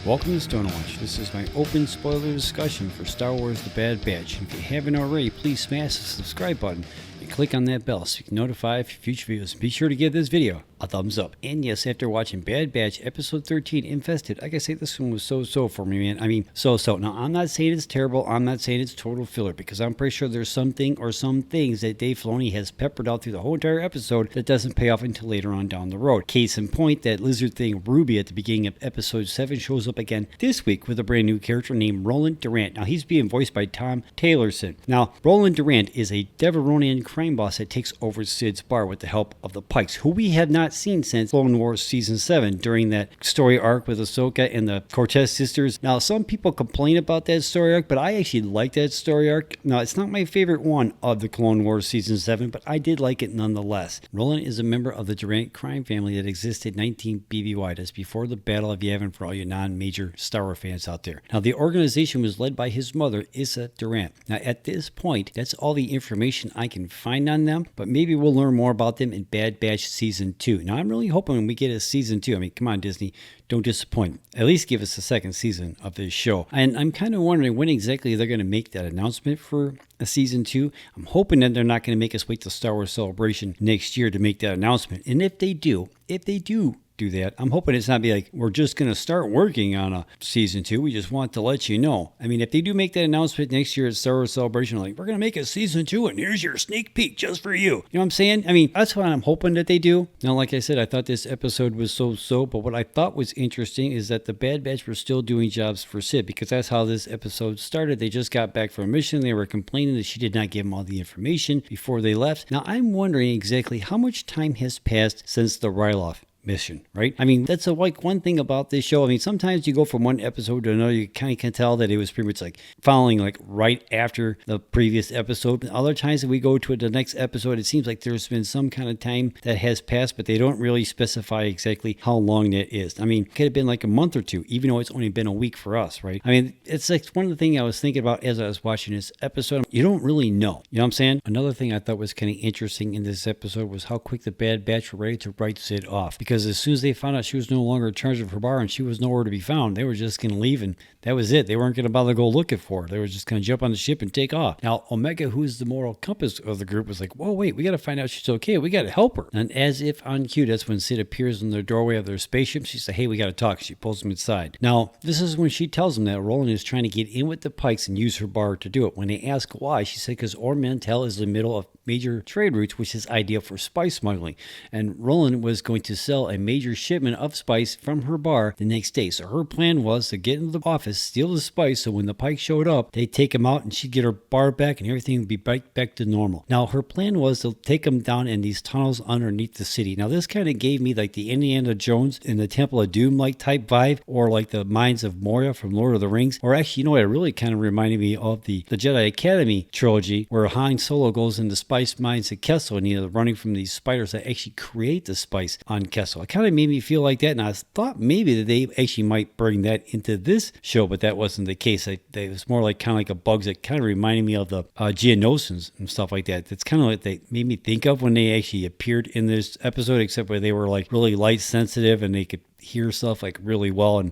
Welcome to Stonewatch. This is my open spoiler discussion for Star Wars The Bad Batch. If you haven't already, please smash the subscribe button and click on that bell so you can notify future videos. Be sure to give this video a thumbs up. And yes, after watching Bad Batch Episode 13, Infested, I gotta say this one was so-so for me, man. I mean, so-so. Now, I'm not saying it's terrible. I'm not saying it's total filler, because I'm pretty sure there's something or some things that Dave Filoni has peppered out through the whole entire episode that doesn't pay off until later on down the road. Case in point, that lizard thing Rubie at the beginning of Episode 7 shows up again this week with a brand new character named Roland Durand. Now, he's being voiced by Tom Taylorson. Now, Roland Durand is a Devaronian crime boss that takes over Sid's bar with the help of the Pikes, who we have not seen since Clone Wars Season 7 during that story arc with Ahsoka and the Cortez sisters. Now, some people complain about that story arc, but I actually like that story arc. Now, it's not my favorite one of the Clone Wars Season 7, but I did like it nonetheless. Roland is a member of the Durand crime family that existed 19 BBY. That's before the Battle of Yavin for all you non-major Star Wars fans out there. Now, the organization was led by his mother, Isa Durand. Now, at this point, that's all the information I can find on them, but maybe we'll learn more about them in Bad Batch Season 2. Now, I'm really hoping we get a Season 2. I mean, come on, Disney. Don't disappoint. At least give us a second season of this show. And I'm kind of wondering when exactly they're going to make that announcement for a Season 2. I'm hoping that they're not going to make us wait till Star Wars Celebration next year to make that announcement. And if they do that, I'm hoping it's not be like, we're just going to start working on a Season 2. We just want to let you know. I mean, if they do make that announcement next year at Star Wars Celebration, like, we're going to make a Season 2 and here's your sneak peek just for you. You know what I'm saying? I mean, that's what I'm hoping that they do. Now, like I said, I thought this episode was so-so, but what I thought was interesting is that the Bad Batch were still doing jobs for Sid, because that's how this episode started. They just got back from a mission. They were complaining that she did not give them all the information before they left. Now, I'm wondering exactly how much time has passed since the Ryloth mission, right? I mean, that's one thing about this show. I mean, sometimes you go from one episode to another, you kind of can tell that it was pretty much like following like right after the previous episode. And other times that we go to the next episode, it seems like there's been some kind of time that has passed, but they don't really specify exactly how long that is. I mean, it could have been like a month or two, even though it's only been a week for us, right? I mean, it's like one of the things I was thinking about as I was watching this episode. You don't really know. You know what I'm saying? Another thing I thought was kind of interesting in this episode was how quick the Bad Batch were ready to write Sid off, because as soon as they found out she was no longer in charge of her bar and she was nowhere to be found, they were just going to leave, and that was it. They weren't going to bother to go looking for her. They were just going to jump on the ship and take off. Now, Omega, who's the moral compass of the group, was like, whoa, wait, we got to find out she's okay. We got to help her. And as if on cue, that's when Sid appears in the doorway of their spaceship. She said, hey, we got to talk. She pulls him inside. Now, this is when she tells him that Roland is trying to get in with the Pikes and use her bar to do it. When they ask why, she said, because Ormantel is in the middle of major trade routes, which is ideal for spice smuggling. And Roland was going to sell a major shipment of spice from her bar the next day. So her plan was to get into the office, steal the spice, so when the Pikes showed up, they'd take him out and she'd get her bar back and everything would be back to normal. Now, her plan was to take him down in these tunnels underneath the city. Now, this kind of gave me like the Indiana Jones in the Temple of Doom like type vibe, or like the Mines of Moria from Lord of the Rings. Or actually, you know what, it really kind of reminded me of the Jedi Academy trilogy, where Han Solo goes into spice mines at Kessel and he's running from these spiders that actually create the spice on Kessel. It kind of made me feel like that, and I thought maybe that they actually might bring that into this show, but that wasn't the case. It was more like kind of like a bugs that kind of reminded me of the Geonosians and stuff like that. That's kind of like they made me think of when they actually appeared in this episode, except where they were like really light sensitive and they could hear stuff like really well. And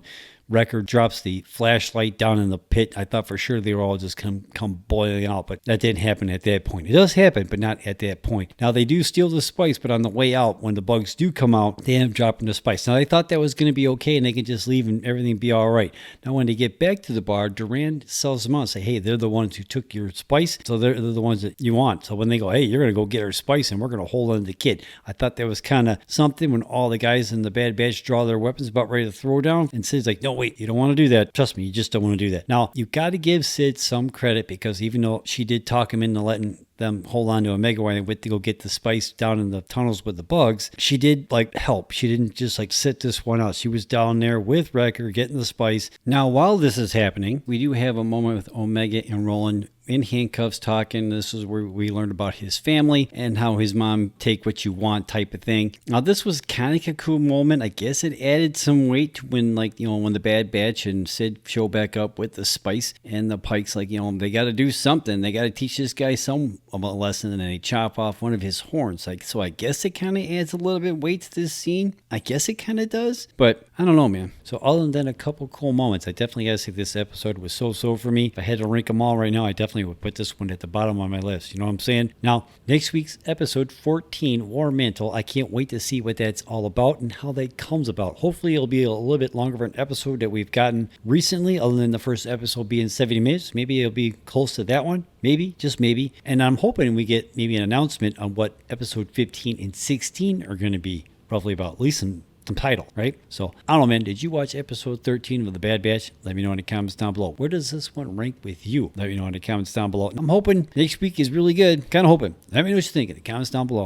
Wrecker drops the flashlight down in the pit. I thought for sure they were all just come boiling out, but that didn't happen at that point. It does happen, but not at that point. Now, they do steal the spice, but on the way out, when the bugs do come out, they end up dropping the spice. Now, they thought that was going to be okay and they could just leave and everything be all right. Now, when they get back to the bar, Durand sells them out and say, hey, they're the ones who took your spice, so they're the ones that you want. So when they go, hey, you're going to go get our spice and we're going to hold on to the kid. I thought that was kind of something when all the guys in the Bad Batch draw their weapons about ready to throw down, and Sid's like, no, wait, you don't want to do that. Trust me, you just don't want to do that. Now, you got to give Sid some credit, because even though she did talk him into letting them hold on to Omega while they went to go get the spice down in the tunnels with the bugs, she did like help. She didn't just like sit this one out. She was down there with Wrecker getting the spice. Now, while this is happening, we do have a moment with Omega and Roland in handcuffs talking. This is where we learned about his family and how his mom take what you want type of thing. Now, this was kind of a cool moment. I guess it added some weight to when, like, when the Bad Batch and Sid show back up with the spice, and the Pike's like, they got to do something. They got to teach this guy some of a lesson, and then they chop off one of his horns. Like, so I guess it kind of adds a little bit weight to this scene. I guess it kind of does, but I don't know, man. So other than a couple cool moments, I definitely got to say this episode was so for me. If I had to rank them all right now, I definitely would put this one at the bottom of my list. You know what I'm saying? Now, next week's episode 14, War Mantle, I can't wait to see what that's all about and how that comes about. Hopefully it'll be a little bit longer of an episode that we've gotten recently, other than the first episode being 70 minutes. Maybe it'll be close to that one. Maybe, just maybe. And I'm hoping we get maybe an announcement on what episode 15 and 16 are going to be, roughly about, at least some title, right? So, I don't know, man. Did you watch episode 13 of The Bad Batch? Let me know in the comments down below. Where does this one rank with you? Let me know in the comments down below. I'm hoping next week is really good. Kind of hoping. Let me know what you think in the comments down below.